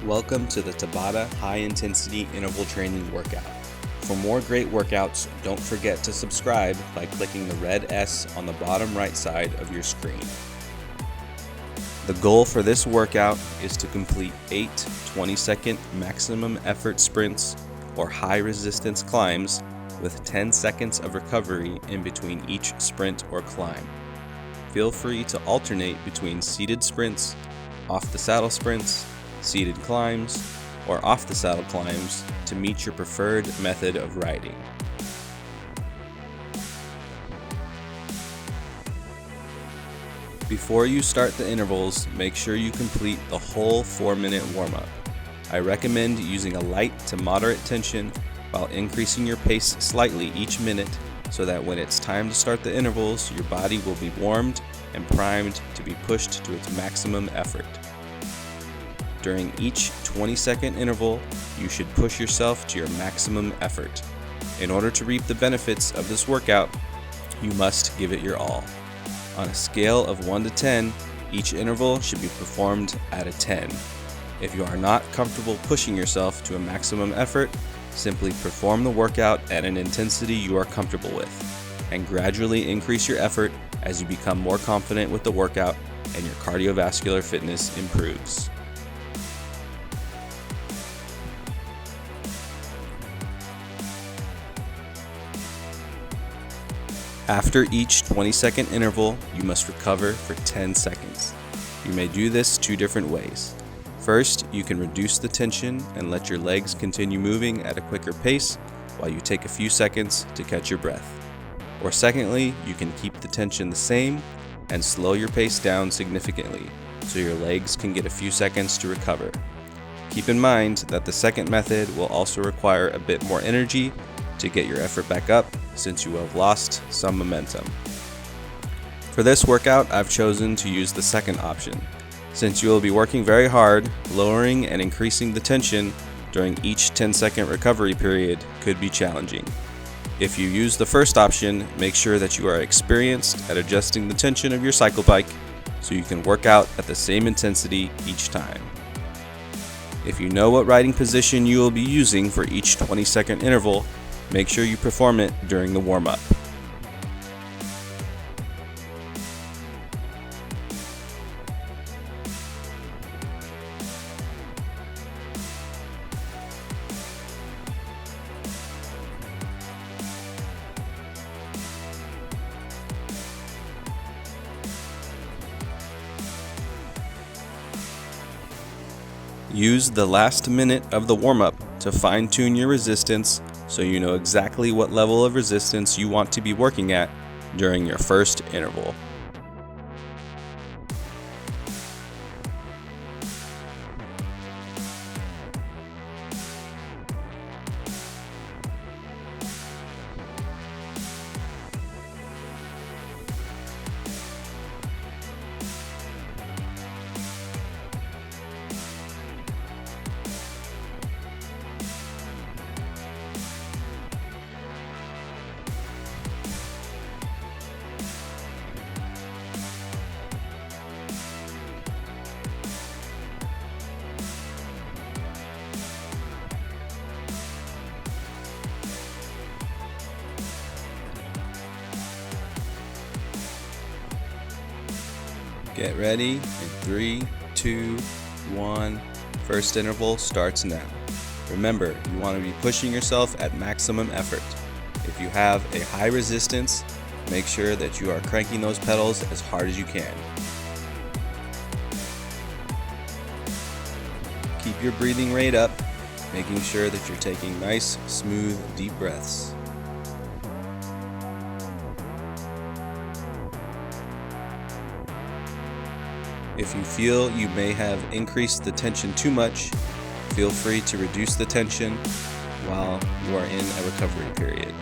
Welcome to the Tabata High Intensity Interval Training Workout. For more great workouts, don't forget to subscribe by clicking the red S on the bottom right side of your screen. The goal for this workout is to complete 8 20-second maximum effort sprints or high resistance climbs with 10 seconds of recovery in between each sprint or climb. Feel free to alternate between seated sprints, off the saddle sprints, seated climbs, or off the saddle climbs to meet your preferred method of riding. Before you start the intervals, make sure you complete the whole 4-minute warm-up. I recommend using a light to moderate tension while increasing your pace slightly each minute so that when it's time to start the intervals, your body will be warmed and primed to be pushed to its maximum effort. During each 20-second interval, you should push yourself to your maximum effort. In order to reap the benefits of this workout, you must give it your all. On a scale of 1 to 10, each interval should be performed at a 10. If you are not comfortable pushing yourself to a maximum effort, simply perform the workout at an intensity you are comfortable with, and gradually increase your effort as you become more confident with the workout and your cardiovascular fitness improves. After each 20-second interval, you must recover for 10 seconds. You may do this 2 different ways. First, you can reduce the tension and let your legs continue moving at a quicker pace while you take a few seconds to catch your breath. Or secondly, you can keep the tension the same and slow your pace down significantly so your legs can get a few seconds to recover. Keep in mind that the second method will also require a bit more energy to get your effort back up since you have lost some momentum. For this workout, I've chosen to use the second option, since you will be working very hard. Lowering and increasing the tension during each 10-second recovery period could be challenging. If you use the first option, make sure that you are experienced at adjusting the tension of your cycle bike so you can work out at the same intensity each time. If you know what riding position you will be using for each 20-second interval, make sure you perform it during the warm-up. Use the last minute of the warm-up to fine-tune your resistance so you know exactly what level of resistance you want to be working at during your first interval. Get ready in 3, 2, 1. First interval starts now. Remember, you want to be pushing yourself at maximum effort. If you have a high resistance, make sure that you are cranking those pedals as hard as you can. Keep your breathing rate up, making sure that you're taking nice, smooth, deep breaths. If you feel you may have increased the tension too much, feel free to reduce the tension while you are in a recovery period.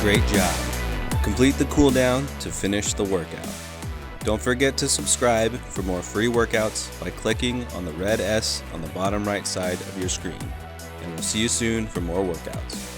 Great job. Complete the cooldown to finish the workout. Don't forget to subscribe for more free workouts by clicking on the red S on the bottom right side of your screen. And we'll see you soon for more workouts.